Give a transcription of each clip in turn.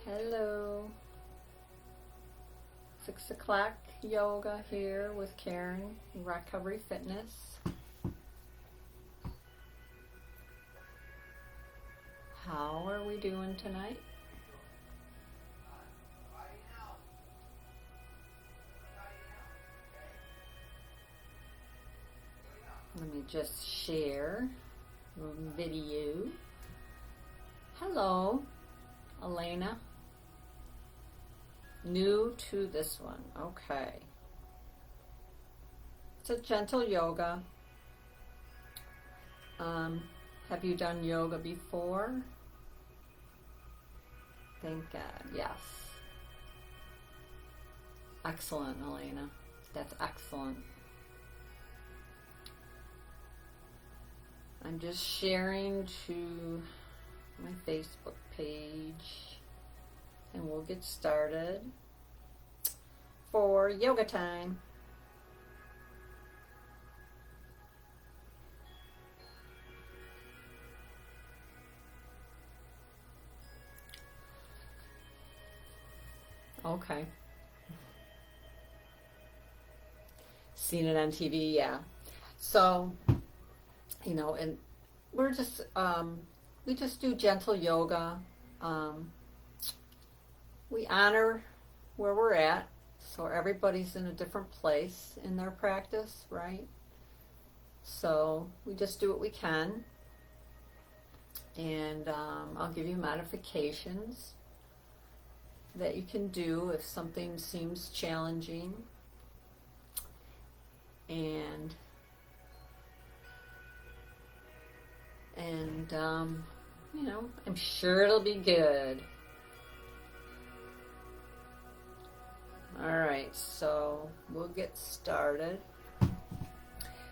Hello. 6 o'clock yoga here with Karen, Recovery Fitness. How are we doing tonight? Let me just share a video. Hello, Elena. New to this one. Okay. It's a gentle yoga. Have you done yoga before? Thank God. Yes. Excellent, Elena. That's excellent. I'm just sharing to my Facebook page and we'll get started for yoga time. Okay. Seen it on TV, yeah. So, and we're just, we just do gentle yoga. We honor where we're at, so everybody's in a different place in their practice, right? So we just do what we can, and I'll give you modifications that you can do if something seems challenging, and I'm sure it'll be good. All right, so we'll get started.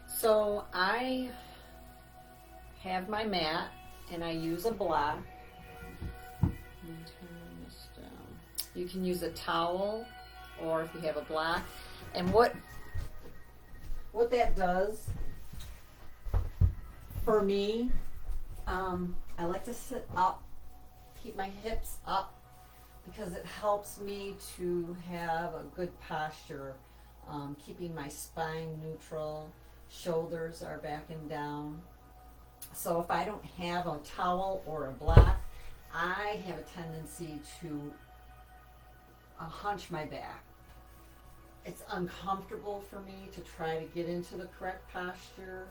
So I have my mat and I use a block. Let me turn this down. You can use a towel or if you have a block. And what that does for me, I like to sit up, keep my hips up, because it helps me to have a good posture, keeping my spine neutral, shoulders are back and down. So if I don't have a towel or a block, I have a tendency to hunch my back. It's uncomfortable for me to try to get into the correct posture.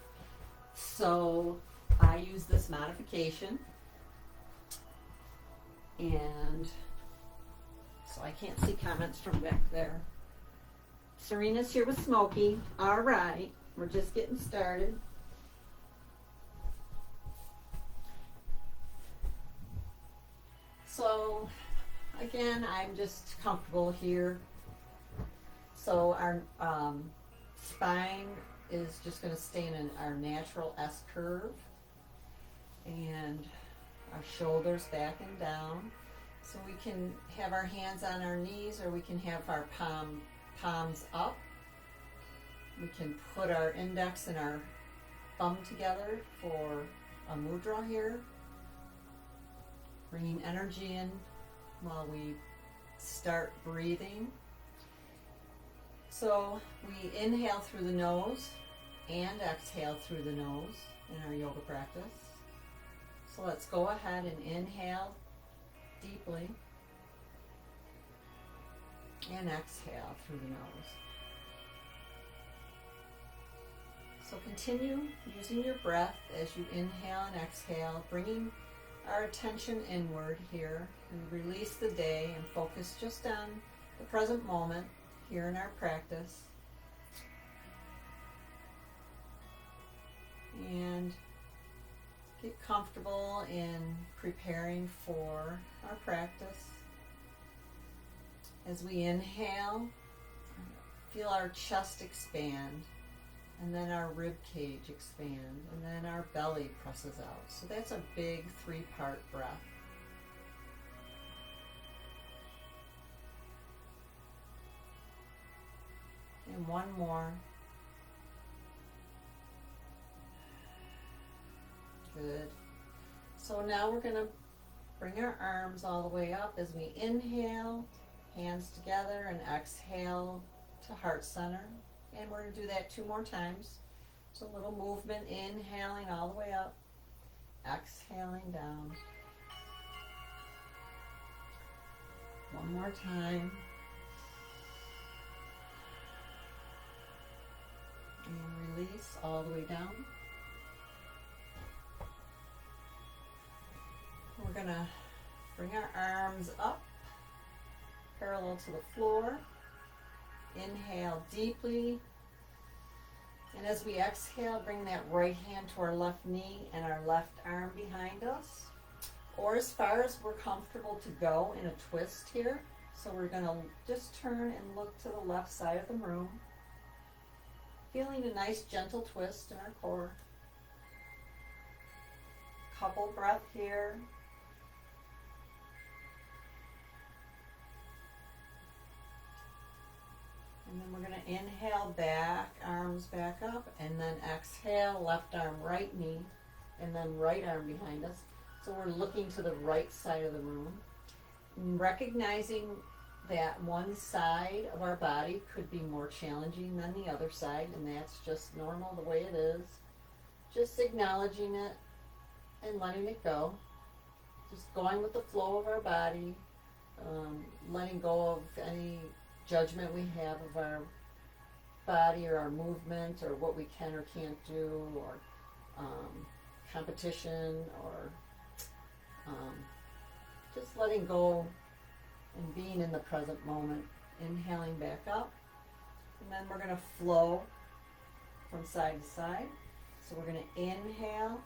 So I use this modification, and so I can't see comments from back there. Serena's here with Smokey. All right, we're just getting started. So again, I'm just comfortable here. So our spine is just going to stay in our natural S curve, and our shoulders back and down. So we can have our hands on our knees, or we can have our palms up. We can put our index and our thumb together for a mudra here, bringing energy in while we start breathing. So we inhale through the nose and exhale through the nose in our yoga practice. So let's go ahead and inhale deeply and exhale through the nose. So continue using your breath as you inhale and exhale, bringing our attention inward here, and release the day and focus just on the present moment here in our practice. And get comfortable in preparing for our practice. As we inhale, feel our chest expand, and then our rib cage expand, and then our belly presses out. So that's a big 3-part breath. And one more. Good. So now we're going to bring our arms all the way up as we inhale, hands together, and exhale to heart center. And we're going to do that 2 more times. So a little movement, inhaling all the way up, exhaling down. One more time. And release all the way down. We're going to bring our arms up, parallel to the floor. Inhale deeply. And as we exhale, bring that right hand to our left knee and our left arm behind us, or as far as we're comfortable to go in a twist here. So we're going to just turn and look to the left side of the room, feeling a nice gentle twist in our core. Couple breath here. And then we're going to inhale back, arms back up, and then exhale, left arm, right knee, and then right arm behind us. So we're looking to the right side of the room, recognizing that one side of our body could be more challenging than the other side, and that's just normal the way it is. Just acknowledging it and letting it go. Just going with the flow of our body, letting go of any judgment we have of our body or our movement or what we can or can't do, or competition, or just letting go and being in the present moment. Inhaling back up, and then we're going to flow from side to side. So we're going to inhale,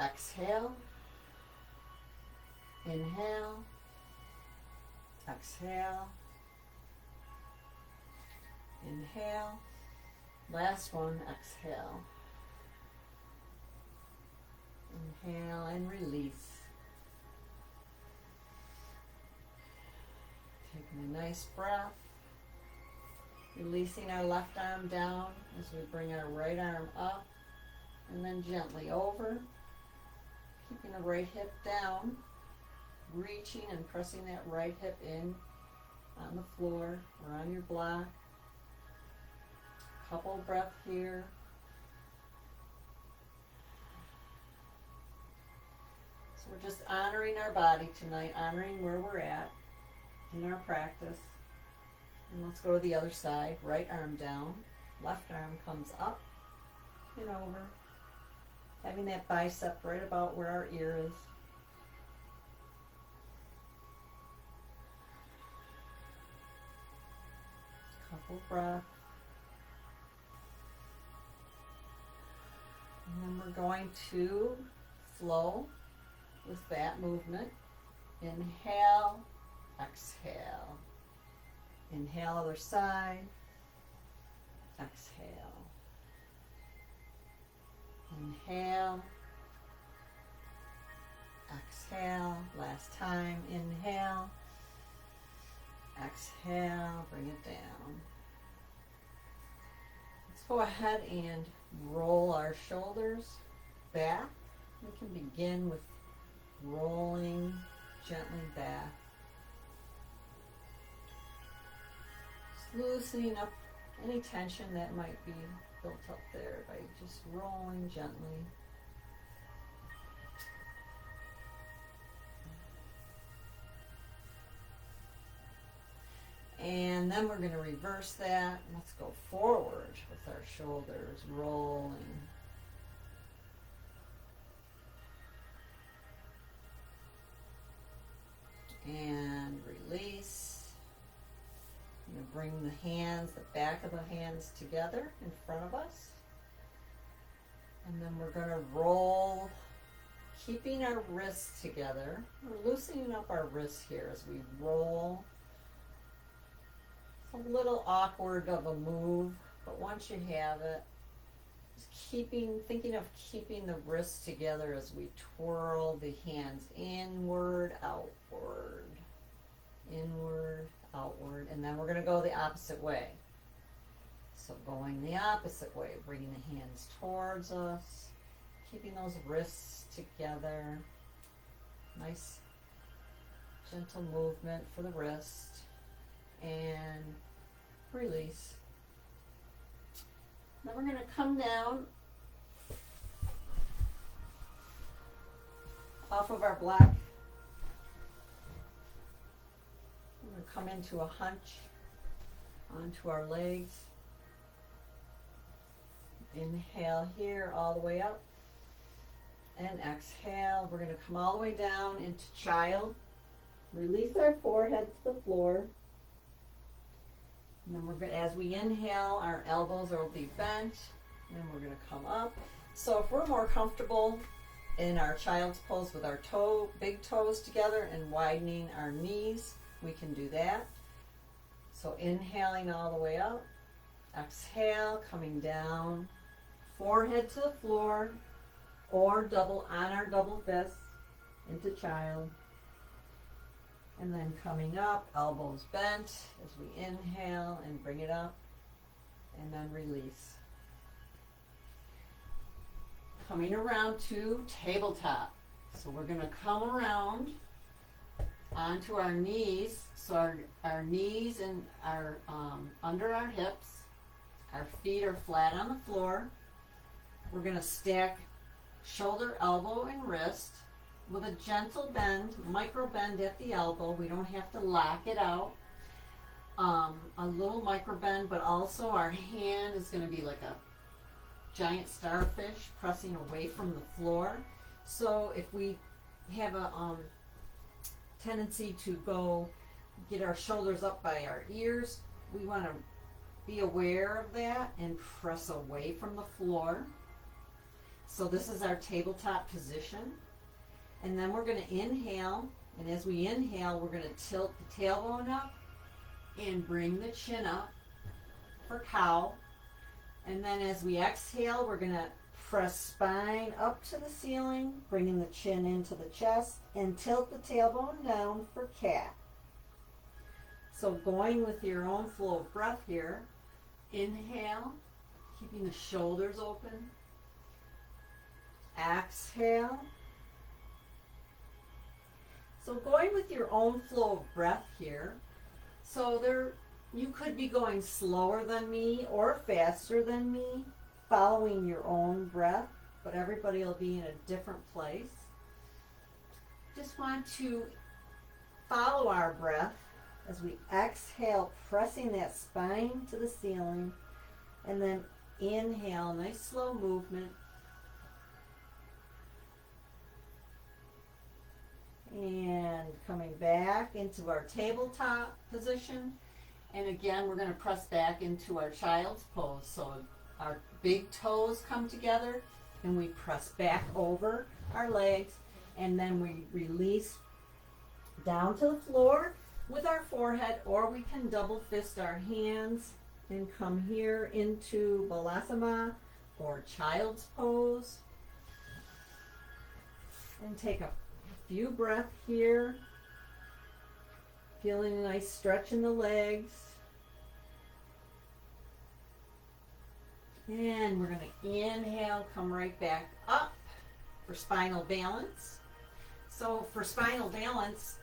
exhale, inhale, exhale, inhale, last one, exhale, inhale and release. Taking a nice breath, releasing our left arm down as we bring our right arm up, and then gently over, keeping the right hip down, reaching and pressing that right hip in on the floor or on your block. Couple breath here. So we're just honoring our body tonight, honoring where we're at in our practice. And let's go to the other side. Right arm down, left arm comes up and over, having that bicep right about where our ear is. Couple breaths. And then we're going to flow with that movement. Inhale, exhale. Inhale, other side. Exhale. Inhale. Exhale. Last time. Inhale. Exhale. Bring it down. Let's go ahead and roll our shoulders back. We can begin with rolling gently back. Just loosening up any tension that might be built up there by just rolling gently. And then we're going to reverse that. Let's go forward with our shoulders rolling. And release. I'm going to bring the hands, the back of the hands together in front of us. And then we're going to roll, keeping our wrists together. We're loosening up our wrists here as we roll. It's a little awkward of a move, but once you have it, just thinking of keeping the wrists together as we twirl the hands inward, outward, inward, outward, and then we're going to go the opposite way. So going the opposite way, bringing the hands towards us, keeping those wrists together, Nice gentle movement for the wrist. And release. Then we're going to come down off of our block. We're going to come into a hunch onto our legs. Inhale here all the way up. And exhale. We're going to come all the way down into child. Release our forehead to the floor. And then we're going to, as we inhale, our elbows will be bent. And we're going to come up. So if we're more comfortable in our child's pose with our big toes together and widening our knees, we can do that. So inhaling all the way up. Exhale, coming down. Forehead to the floor. Or double on our double fists into child. And then coming up, elbows bent as we inhale and bring it up. And then release. Coming around to tabletop. So we're going to come around onto our knees. So our knees and our under our hips. Our feet are flat on the floor. We're going to stack shoulder, elbow, and wrist with a gentle bend, micro bend at the elbow. We don't have to lock it out. A little micro bend, but also our hand is going to be like a giant starfish pressing away from the floor. So if we have a tendency to go get our shoulders up by our ears, we want to be aware of that and press away from the floor. So this is our tabletop position. And then we're going to inhale. And as we inhale, we're going to tilt the tailbone up and bring the chin up for cow. And then as we exhale, we're going to press spine up to the ceiling, bringing the chin into the chest, and tilt the tailbone down for cat. So going with your own flow of breath here, inhale, keeping the shoulders open. Exhale. So going with your own flow of breath here. So you could be going slower than me or faster than me, following your own breath, but everybody will be in a different place. Just want to follow our breath as we exhale, pressing that spine to the ceiling, and then inhale, nice slow movement. And coming back into our tabletop position. And again, we're going to press back into our child's pose. So our big toes come together and we press back over our legs. And then we release down to the floor with our forehead, or we can double fist our hands and come here into Balasana or child's pose. And take a few breaths here, feeling a nice stretch in the legs. And we're going to inhale, come right back up for spinal balance. So for spinal balance,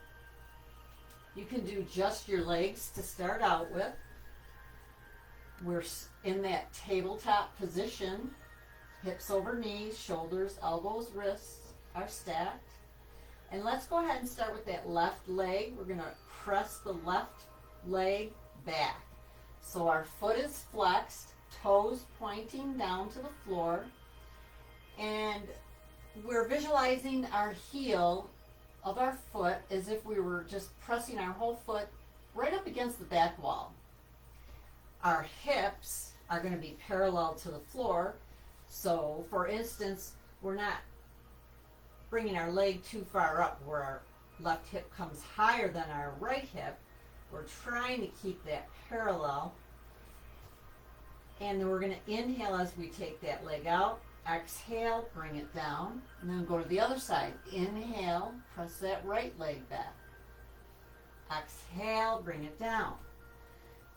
you can do just your legs to start out with. We're in that tabletop position, hips over knees, shoulders, elbows, wrists are stacked. And let's go ahead and start with that left leg. We're going to press the left leg back. So our foot is flexed, toes pointing down to the floor. And we're visualizing our heel of our foot as if we were just pressing our whole foot right up against the back wall. Our hips are going to be parallel to the floor. So, for instance, we're not bringing our leg too far up where our left hip comes higher than our right hip. We're trying to keep that parallel. And then we're going to inhale as we take that leg out. Exhale, bring it down. And then go to the other side. Inhale, press that right leg back. Exhale, bring it down.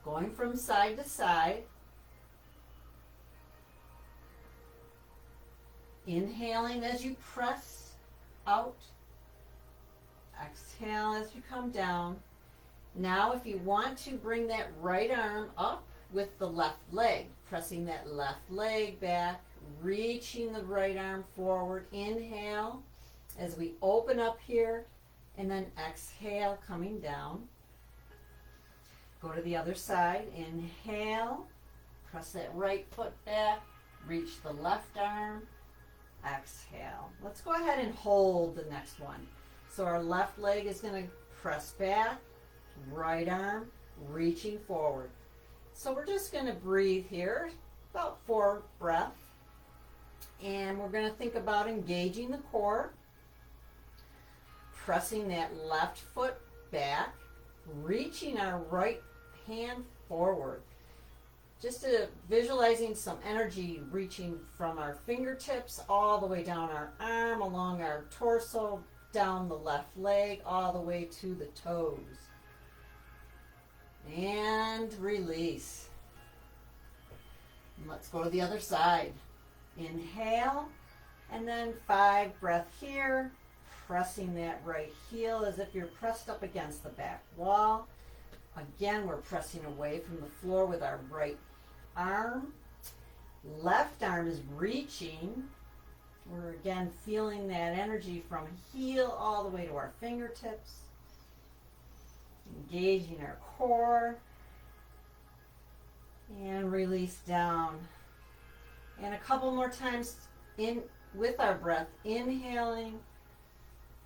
Going from side to side. Inhaling as you press out. Exhale as you come down. Now if you want to bring that right arm up with the left leg, pressing that left leg back, reaching the right arm forward. Inhale as we open up here, and then exhale, coming down. Go to the other side. Inhale, press that right foot back, reach the left arm, exhale. Let's go ahead and hold the next one. So our left leg is going to press back, right arm reaching forward. So we're just going to breathe here, about 4 breaths. And we're going to think about engaging the core, pressing that left foot back, reaching our right hand forward. Just visualizing some energy reaching from our fingertips all the way down our arm, along our torso, down the left leg, all the way to the toes. And release. And let's go to the other side. Inhale, and then 5 breaths here, pressing that right heel as if you're pressed up against the back wall. Again, we're pressing away from the floor with our right arm. Left arm is reaching. We're again feeling that energy from heel all the way to our fingertips. Engaging our core. And release down. And a couple more times in with our breath. Inhaling,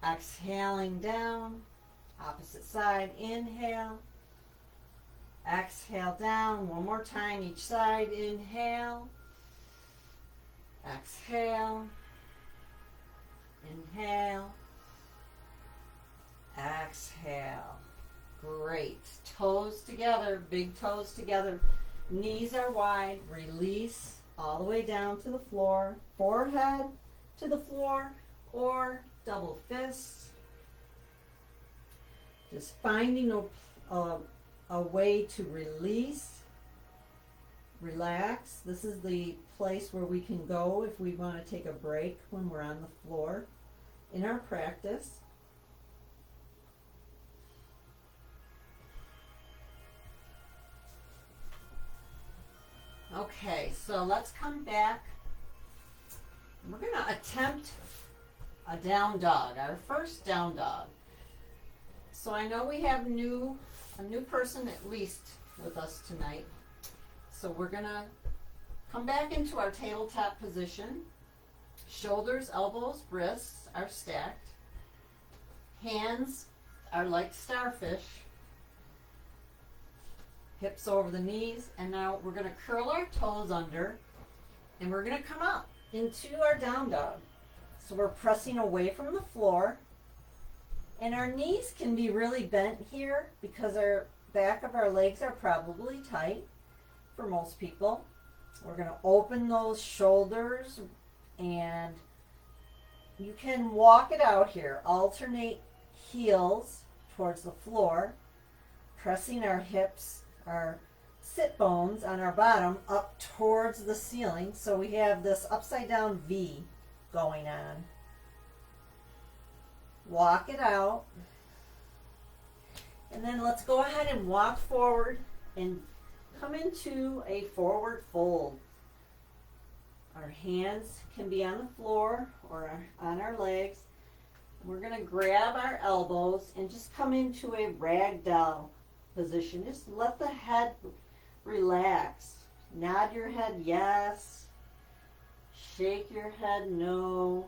exhaling down. Opposite side. Inhale. Exhale down. One more time each side. Inhale. Exhale. Inhale. Exhale. Great. Toes together. Big toes together. Knees are wide. Release all the way down to the floor. Forehead to the floor or double fists. Just finding a way to release, relax. This is the place where we can go if we want to take a break when we're on the floor in our practice. Okay, so let's come back. We're going to attempt a down dog, our first down dog. So I know we have a new person at least with us tonight. So we're going to come back into our tabletop position. Shoulders, elbows, wrists are stacked. Hands are like starfish. Hips over the knees. And now we're going to curl our toes under. And we're going to come up into our down dog. So we're pressing away from the floor. And our knees can be really bent here because our back of our legs are probably tight for most people. We're going to open those shoulders, and you can walk it out here. Alternate heels towards the floor, pressing our hips, our sit bones on our bottom up towards the ceiling. So we have this upside down V going on. Walk it out. And then let's go ahead and walk forward and come into a forward fold. Our hands can be on the floor or on our legs. We're going to grab our elbows and just come into a ragdoll position. Just let the head relax. Nod your head yes. Shake your head no.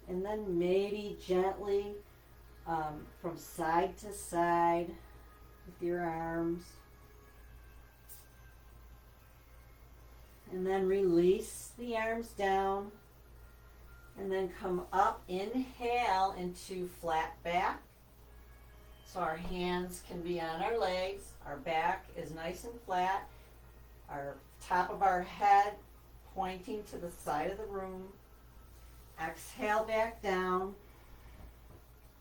And then maybe gently from side to side with your arms. And then release the arms down. And then come up, inhale into flat back. So our hands can be on our legs. Our back is nice and flat. Our top of our head pointing to the side of the room. Exhale back down.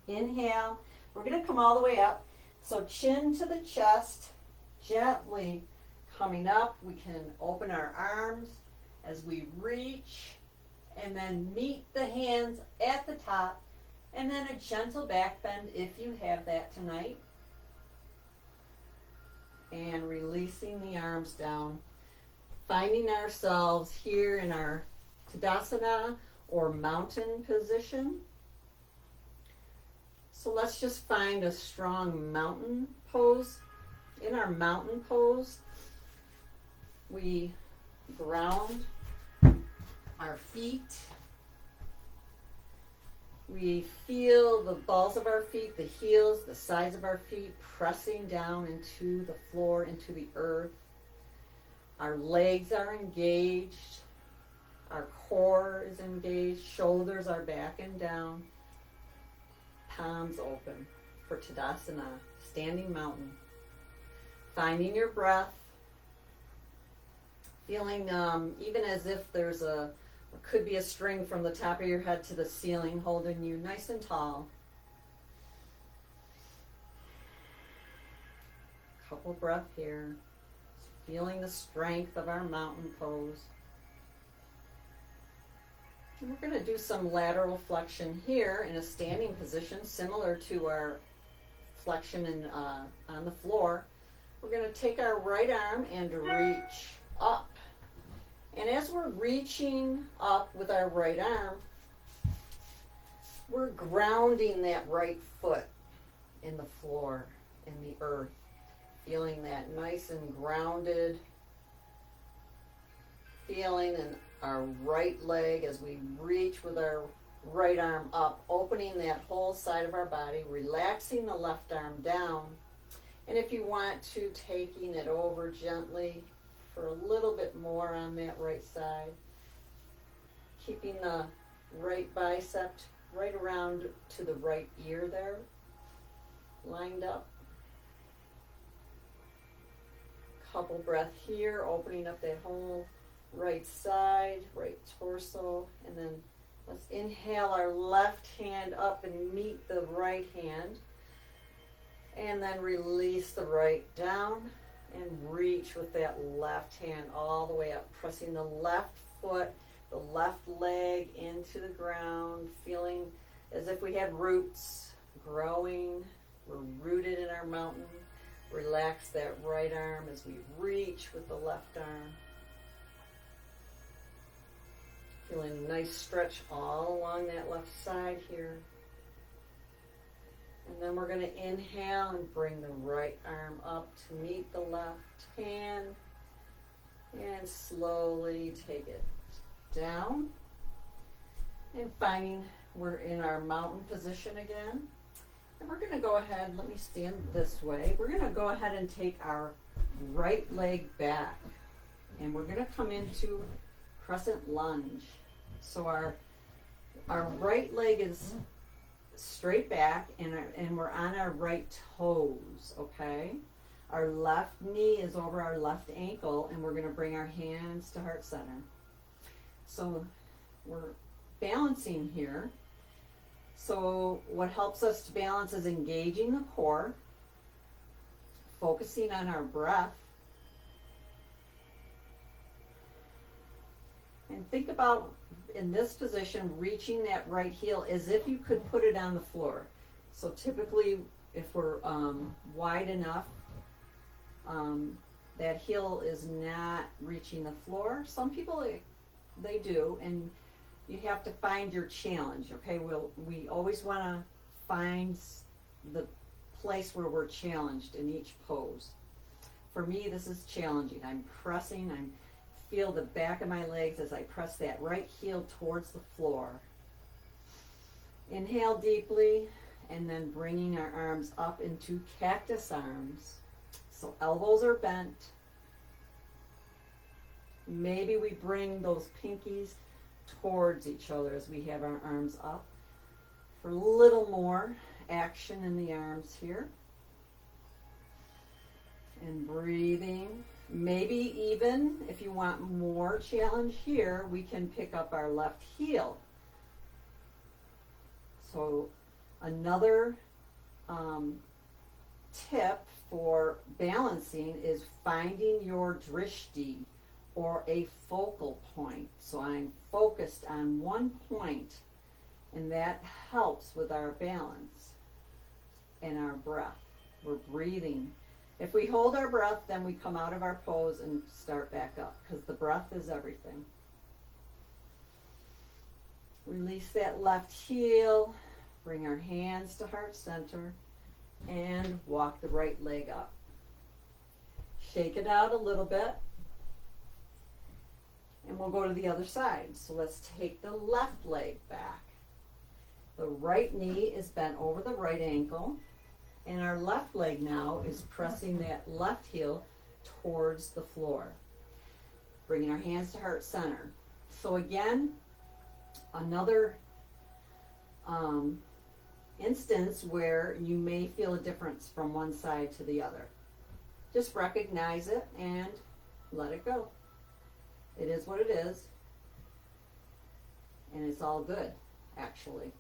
Inhale. We're going to come all the way up. So chin to the chest, gently coming up. We can open our arms as we reach and then meet the hands at the top And then a gentle back bend if you have that tonight. And releasing the arms down. Finding ourselves here in our Tadasana or mountain position. So let's just find a strong mountain pose. In our mountain pose, we ground our feet. We feel the balls of our feet, the heels, the sides of our feet pressing down into the floor, into the earth. Our legs are engaged. Our core is engaged. Shoulders are back and down. Palms open for Tadasana, standing mountain. Finding your breath. Feeling even as if there's could be a string from the top of your head to the ceiling holding you nice and tall. Couple breath here. Feeling the strength of our mountain pose. And we're going to do some lateral flexion here in a standing position, similar to our flexion on the floor. We're going to take our right arm and reach up. And as we're reaching up with our right arm, we're grounding that right foot in the floor, in the earth. Feeling that nice and grounded. Feeling in our right leg as we reach with our right arm up, opening that whole side of our body, relaxing the left arm down. And if you want to, taking it over gently for a little bit more on that right side. Keeping the right bicep right around to the right ear there, lined up. Couple breath here, opening up that whole right side, right torso, and then let's inhale our left hand up and meet the right hand, and then release the right down and reach with that left hand all the way up, pressing the left foot, the left leg into the ground, feeling as if we had roots growing. We're rooted in our mountain. Relax that right arm as we reach with the left arm. Feeling a nice stretch all along that left side here. And then we're going to inhale and bring the right arm up to meet the left hand. And slowly take it down. And finding we're in our mountain position again. And we're going to go ahead, let me stand this way. We're going to go ahead and take our right leg back. And we're going to come into crescent lunge. So our right leg is straight back and we're on our right toes, okay? Our left knee is over our left ankle and we're going to bring our hands to heart center. So we're balancing here. So what helps us to balance is engaging the core, focusing on our breath, and think about in this position reaching that right heel as if you could put it on the floor. So typically if we're wide enough, that heel is not reaching the floor. Some people, they do, and you have to find your challenge, okay? We always want to find the place where we're challenged in each pose. For me, this is challenging. I'm pressing, feel the back of my legs as I press that right heel towards the floor. Inhale deeply, and then bringing our arms up into cactus arms. So elbows are bent. Maybe we bring those pinkies towards each other as we have our arms up. For a little more action in the arms here. And breathing. Maybe even if you want more challenge here, we can pick up our left heel. So another tip for balancing is finding your drishti, or a focal point. So I'm focused on one point And that helps with our balance and our breath. We're breathing. If we hold our breath, then we come out of our pose and start back up, because the breath is everything. Release that left heel. Bring our hands to heart center and walk the right leg up. Shake it out a little bit. And we'll go to the other side. So let's take the left leg back. The right knee is bent over the right ankle. And our left leg now is pressing that left heel towards the floor. Bringing our hands to heart center. So again, another instance where you may feel a difference from one side to the other. Just recognize it and let it go. It is what it is. And it's all good, actually.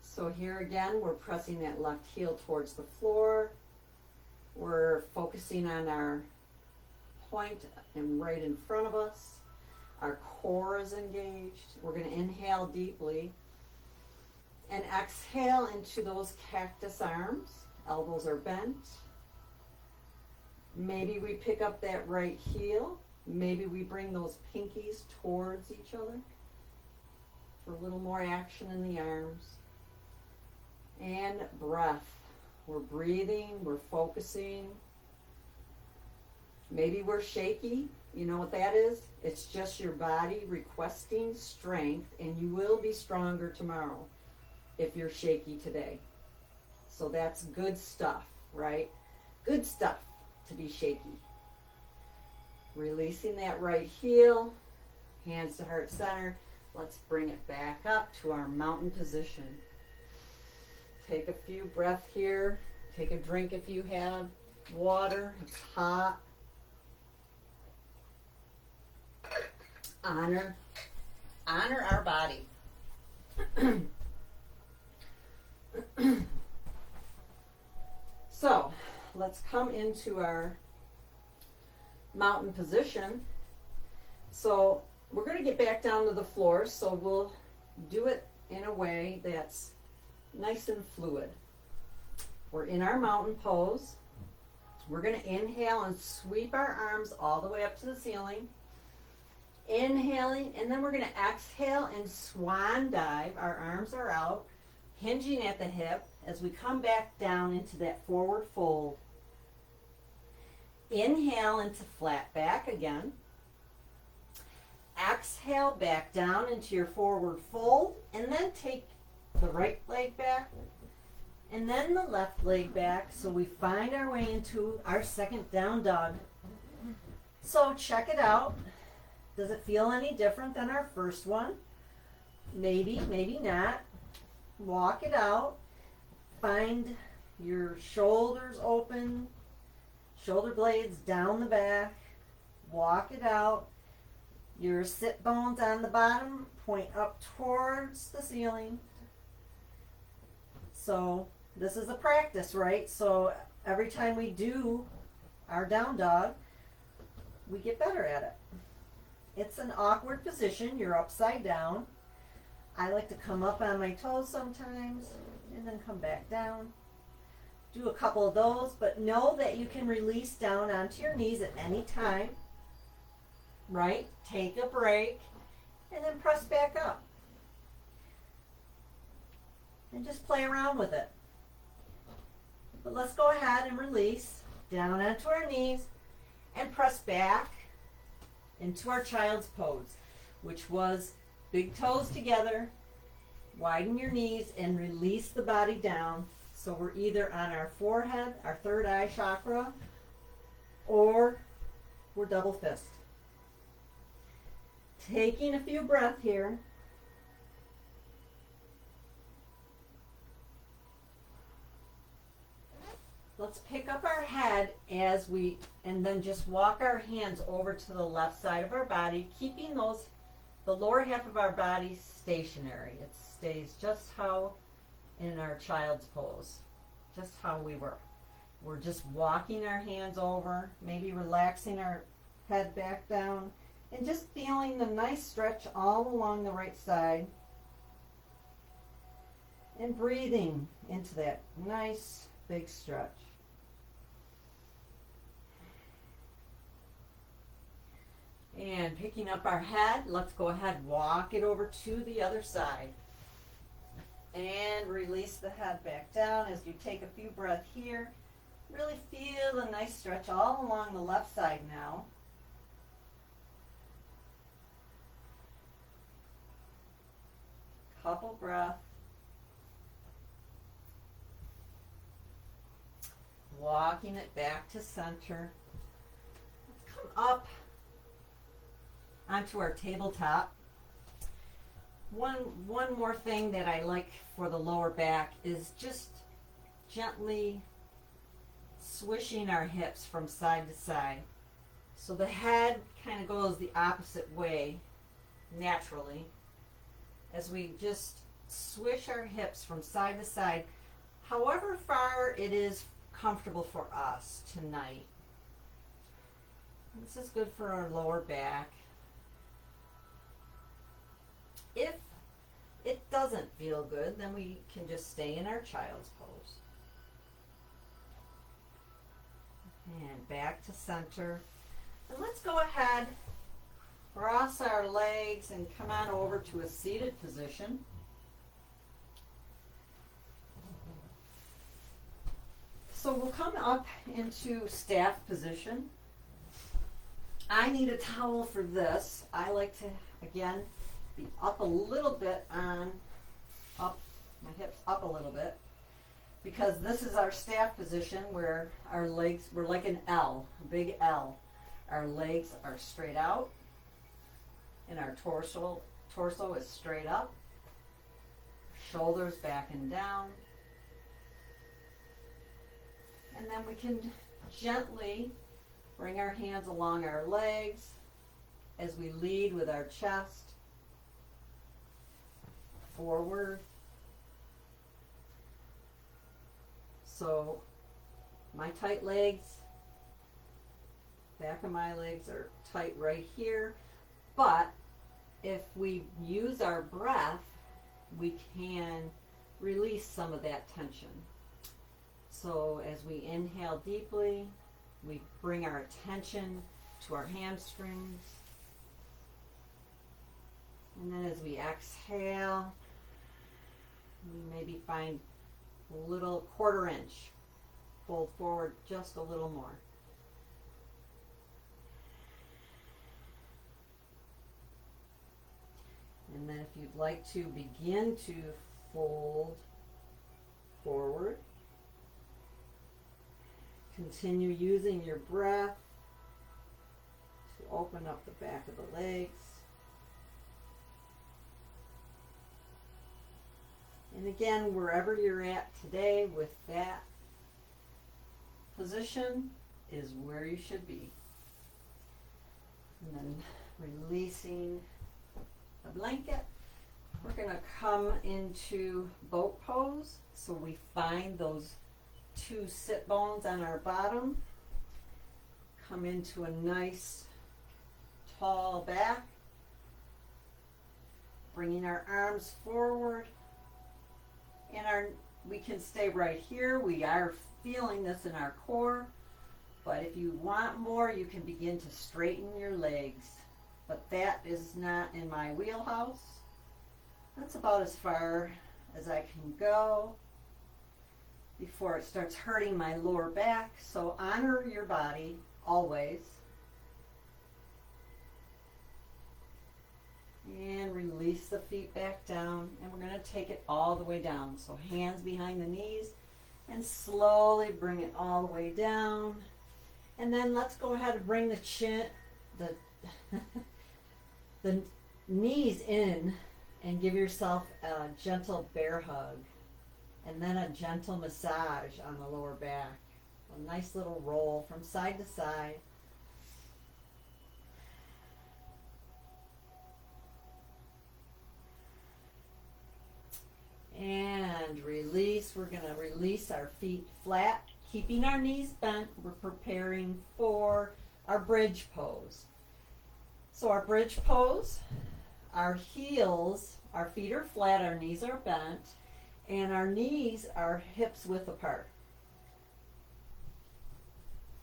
So here again, we're pressing that left heel towards the floor. We're focusing on our point and right in front of us. Our core is engaged. We're going to inhale deeply and exhale into those cactus arms. Elbows are bent. Maybe we pick up that right heel. Maybe we bring those pinkies towards each other for a little more action in the arms. And breath. We're breathing, we're focusing. Maybe we're shaky. You know what that is? It's just your body requesting strength, and you will be stronger tomorrow if you're shaky today. So that's good stuff, right? Good stuff to be shaky. Releasing that right heel, hands to heart center. Let's bring it back up to our mountain position. Take a few breaths here. Take a drink if you have water. It's hot. Honor our body. So let's come into our mountain position. So we're going to get back down to the floor, so we'll do it in a way that's nice and fluid. We're in our mountain pose. We're going to inhale and sweep our arms all the way up to the ceiling. Inhaling, and then we're going to exhale and swan dive. Our arms are out, hinging at the hip as we come back down into that forward fold. Inhale into flat back again. Exhale back down into your forward fold, and then take the right leg back and then the left leg back, so we find our way into our second down dog. So check it out. Does it feel any different than our first one? Maybe, maybe not. Walk it out. Find your shoulders open, shoulder blades down the back. Walk it out. Your sit bones on the bottom point up towards the ceiling. So this is a practice, right? So every time we do our down dog, we get better at it. It's an awkward position. You're upside down. I like to come up on my toes sometimes and then come back down. Do a couple of those, but know that you can release down onto your knees at any time, right? Take a break and then press back up. And just play around with it. But let's go ahead and release down onto our knees and press back into our child's pose, which was big toes together, widen your knees, and release the body down. So we're either on our forehead, our third eye chakra, or we're double fist. Taking a few breaths here. Let's pick up our head as we, and then just walk our hands over to the left side of our body, keeping the lower half of our body stationary. It stays just how in our child's pose, just how we were. We're just walking our hands over, maybe relaxing our head back down, and just feeling the nice stretch all along the right side. And breathing into that nice big stretch. And picking up our head, let's go ahead, walk it over to the other side. And release the head back down as you take a few breaths here. Really feel a nice stretch all along the left side now. Couple breaths. Walking it back to center. Let's come up onto our tabletop. One more thing that I like for the lower back is just gently swishing our hips from side to side. So the head kind of goes the opposite way naturally as we just swish our hips from side to side, however far it is comfortable for us tonight. This is good for our lower back. If it doesn't feel good, then we can just stay in our child's pose. And back to center. And let's go ahead, cross our legs and come on over to a seated position. So we'll come up into staff position. I need a towel for this. I like to, again, be up a little bit up my hips up a little bit, because this is our staff position where our legs, we're like an L, a big L. Our legs are straight out and our torso is straight up, shoulders back and down. And then we can gently bring our hands along our legs as we lead with our chest forward. So my tight legs, back of my legs are tight right here, but if we use our breath, we can release some of that tension. So as we inhale deeply, we bring our attention to our hamstrings. And then as we exhale, we maybe find a little 1/4 inch. Fold forward just a little more. And then if you'd like to begin to fold forward, continue using your breath to open up the back of the legs. And again, wherever you're at today with that position is where you should be. And then releasing the blanket. We're going to come into boat pose. So we find those 2 sit bones on our bottom. Come into a nice tall back. Bringing our arms forward. And we can stay right here. We are feeling this in our core. But if you want more, you can begin to straighten your legs. But that is not in my wheelhouse. That's about as far as I can go before it starts hurting my lower back. So honor your body always. And release the feet back down. And we're going to take it all the way down. So hands behind the knees and slowly bring it all the way down. And then let's go ahead and bring the chin, the knees in and give yourself a gentle bear hug. And then a gentle massage on the lower back. A nice little roll from side to side. And release. We're going to release our feet flat, keeping our knees bent. We're preparing for our bridge pose. So our bridge pose, our heels, our feet are flat, our knees are bent, And our knees are hips width apart.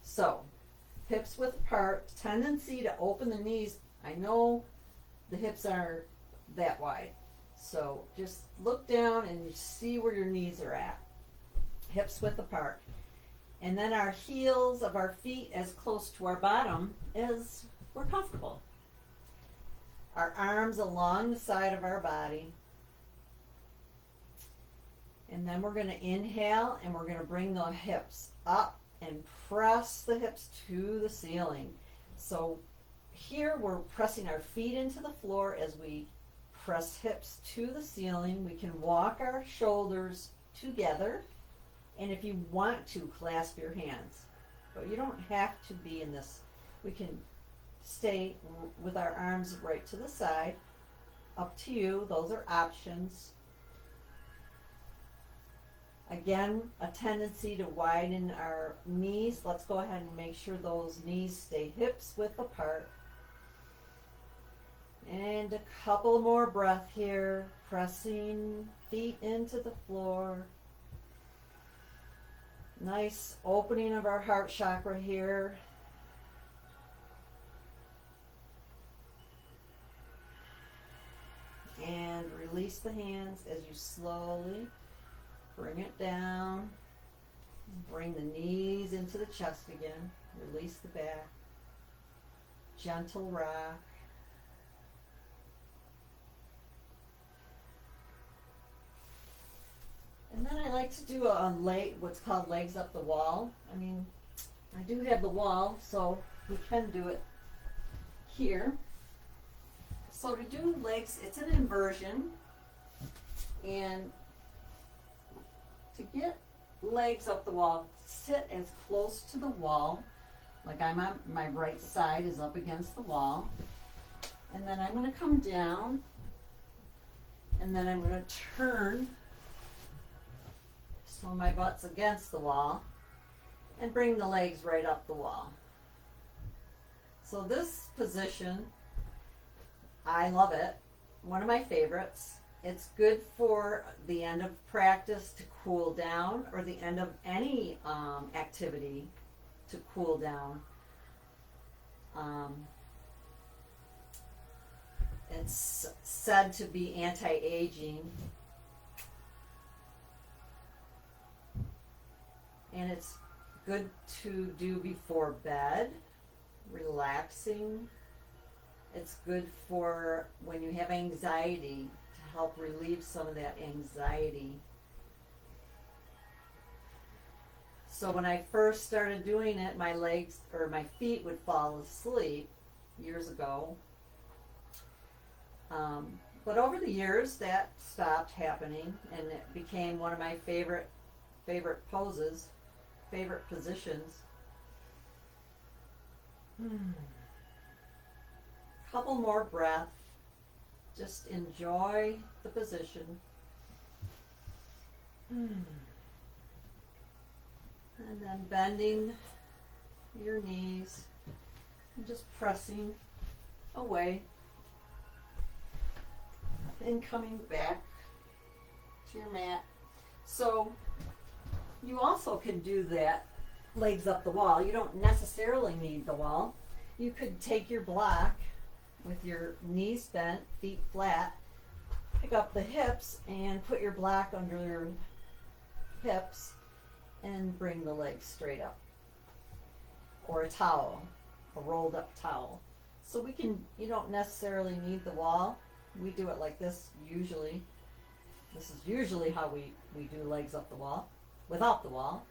So, hips width apart, tendency to open the knees. I know the hips aren't that wide. So just look down and you see where your knees are at. Hips width apart. And then our heels of our feet as close to our bottom as we're comfortable. Our arms along the side of our body. And then we're going to inhale and we're going to bring the hips up and press the hips to the ceiling. So here we're pressing our feet into the floor as we press hips to the ceiling. We can walk our shoulders together, and if you want to, clasp your hands. But you don't have to be in this. We can stay with our arms right to the side. Up to you. Those are options. Again, a tendency to widen our knees. Let's go ahead and make sure those knees stay hips width apart. And a couple more breath here, pressing feet into the floor. Nice opening of our heart chakra here. And release the hands as you slowly bring it down. Bring the knees into the chest again. Release the back. Gentle rock. And then I like to do what's called legs up the wall. I mean, I do have the wall, so we can do it here. So to do legs, it's an inversion. And to get legs up the wall, sit as close to the wall, like I'm on my right side is up against the wall. And then I'm going to come down, and then I'm going to turn so my butt's against the wall, and bring the legs right up the wall. So this position, I love it. One of my favorites. It's good for the end of practice to cool down, or the end of any activity to cool down. It's said to be anti-aging. And it's good to do before bed, relaxing. It's good for when you have anxiety, to help relieve some of that anxiety. So when I first started doing it, my legs or my feet would fall asleep years ago. But over the years, that stopped happening, and it became one of my favorite poses. Favorite positions. Couple more breaths. Just enjoy the position. And then bending your knees and just pressing away and coming back to your mat. So you also can do that legs up the wall. You don't necessarily need the wall. You could take your block with your knees bent, feet flat, pick up the hips and put your block under your hips and bring the legs straight up. Or a towel, a rolled up towel. So you don't necessarily need the wall. We do it like this usually. This is usually how we do legs up the wall. Without the wall.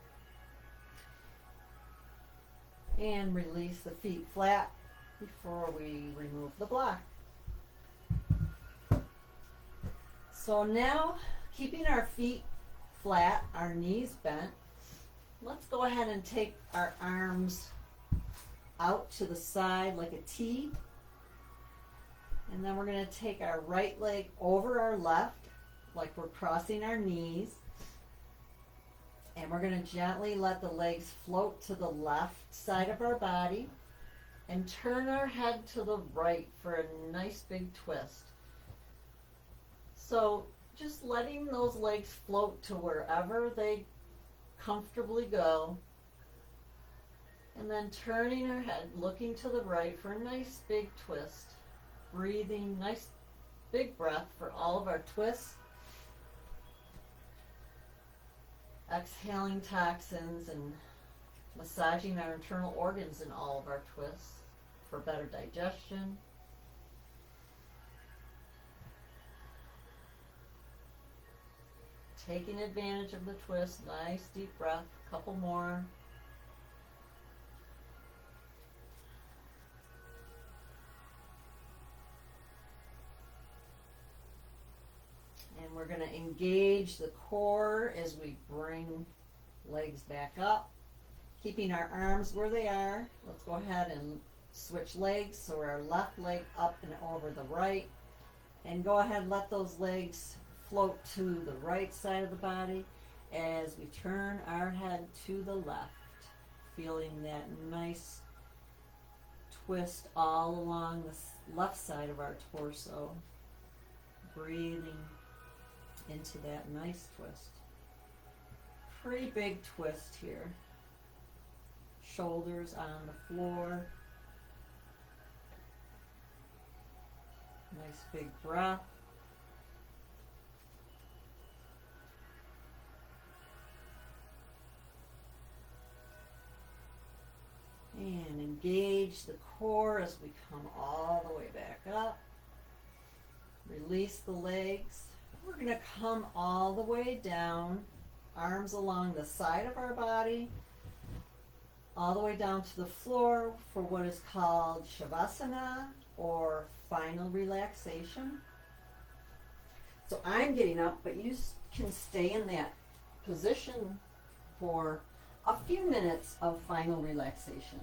And release the feet flat before we remove the block. So now, keeping our feet flat, our knees bent, let's go ahead and take our arms out to the side like a T. And then we're going to take our right leg over our left, like we're crossing our knees. And we're going to gently let the legs float to the left side of our body and turn our head to the right for a nice big twist. So just letting those legs float to wherever they comfortably go. And then turning our head, looking to the right for a nice big twist. Breathing, nice big breath for all of our twists. Exhaling toxins and massaging our internal organs in all of our twists for better digestion. Taking advantage of the twist, nice deep breath, a couple more. And we're going to engage the core as we bring legs back up, keeping our arms where they are. Let's go ahead and switch legs, so our left leg up and over the right. And go ahead and let those legs float to the right side of the body as we turn our head to the left, feeling that nice twist all along the left side of our torso. Breathing into that nice twist. Pretty big twist here. Shoulders on the floor. Nice big breath. And engage the core as we come all the way back up. Release the legs. We're going to come all the way down, arms along the side of our body, all the way down to the floor for what is called Shavasana, or final relaxation. So I'm getting up, but you can stay in that position for a few minutes of final relaxation.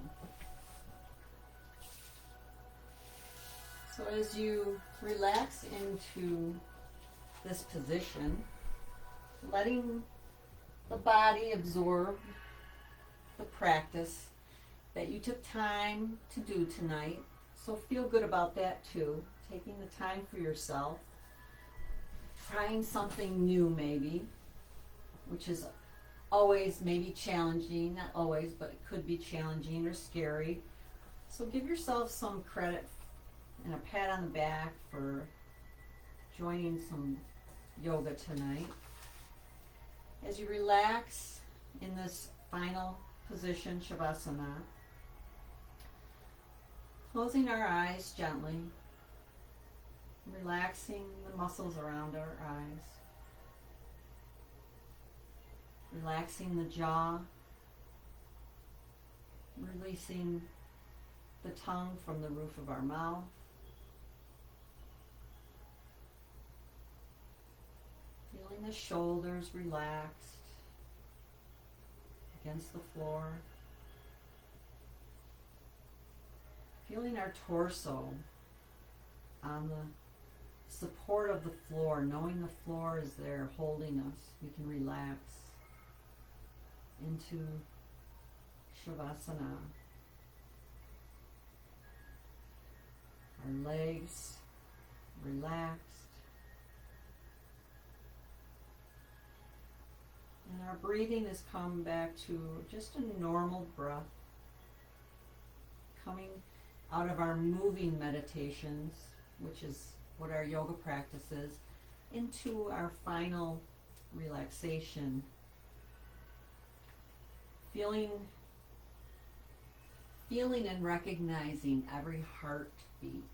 So as you relax into this position, letting the body absorb the practice that you took time to do tonight. So feel good about that too. Taking the time for yourself. Trying something new maybe, which is always maybe challenging, not always, but it could be challenging or scary. So give yourself some credit and a pat on the back for joining some yoga tonight. As you relax in this final position, Shavasana, closing our eyes gently, relaxing the muscles around our eyes, relaxing the jaw, releasing the tongue from the roof of our mouth. Feeling the shoulders relaxed against the floor. Feeling our torso on the support of the floor, knowing the floor is there holding us. We can relax into Shavasana. Our legs relaxed. And our breathing has come back to just a normal breath, coming out of our moving meditations, which is what our yoga practice is, into our final relaxation. Feeling and recognizing every heartbeat,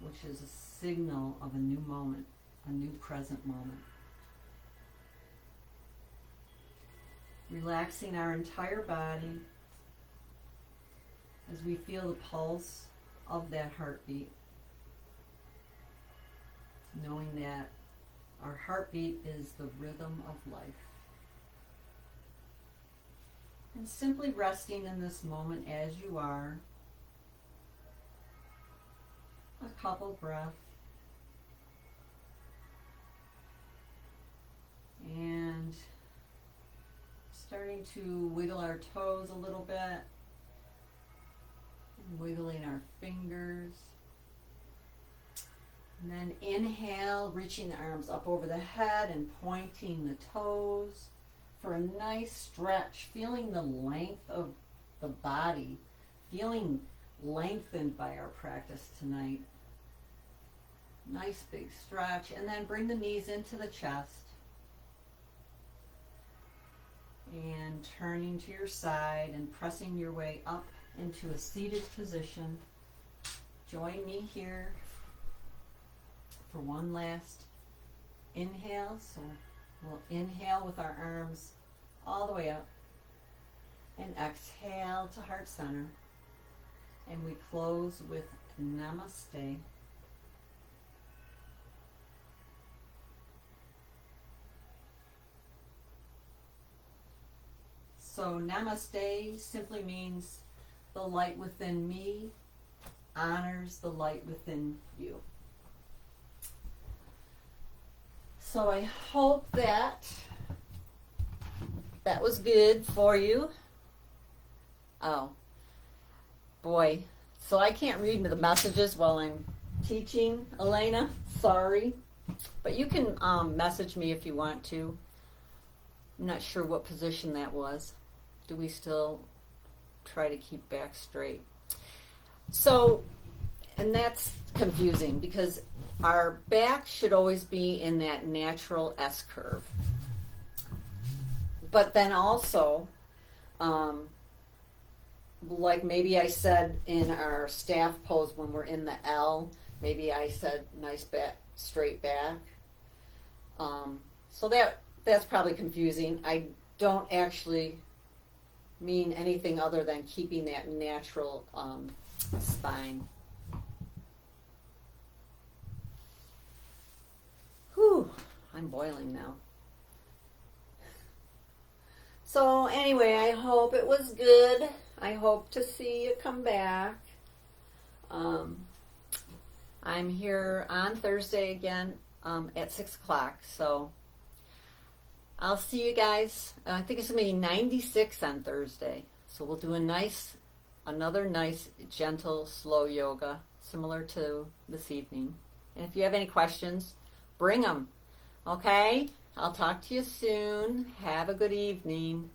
which is a signal of a new moment, a new present moment. Relaxing our entire body as we feel the pulse of that heartbeat, knowing that our heartbeat is the rhythm of life. And simply resting in this moment as you are, a couple breaths, and starting to wiggle our toes a little bit, wiggling our fingers, And then inhale, reaching the arms up over the head and pointing the toes for a nice stretch, feeling the length of the body, feeling lengthened by our practice tonight. Nice big stretch, and then bring the knees into the chest. And turning to your side and pressing your way up into a seated position. Join me here for one last inhale. So we'll inhale with our arms all the way up and exhale to heart center. And we close with Namaste. So Namaste simply means the light within me honors the light within you. So I hope that was good for you. Oh, boy. So I can't read the messages while I'm teaching, Elena. Sorry. But you can message me if you want to. I'm not sure what position that was. Do we still try to keep back straight? So, and that's confusing because our back should always be in that natural S curve. But then also, like maybe I said in our staff pose when we're in the L, maybe I said nice back, straight back. So that's probably confusing. I don't actually mean anything other than keeping that natural spine. Whew, I'm boiling now. So anyway, I hope it was good. I hope to see you come back. I'm here on Thursday again at 6 o'clock. So I'll see you guys. I think it's going to be 96 on Thursday. So we'll do another nice, gentle, slow yoga, similar to this evening. And if you have any questions, bring them. Okay? I'll talk to you soon. Have a good evening.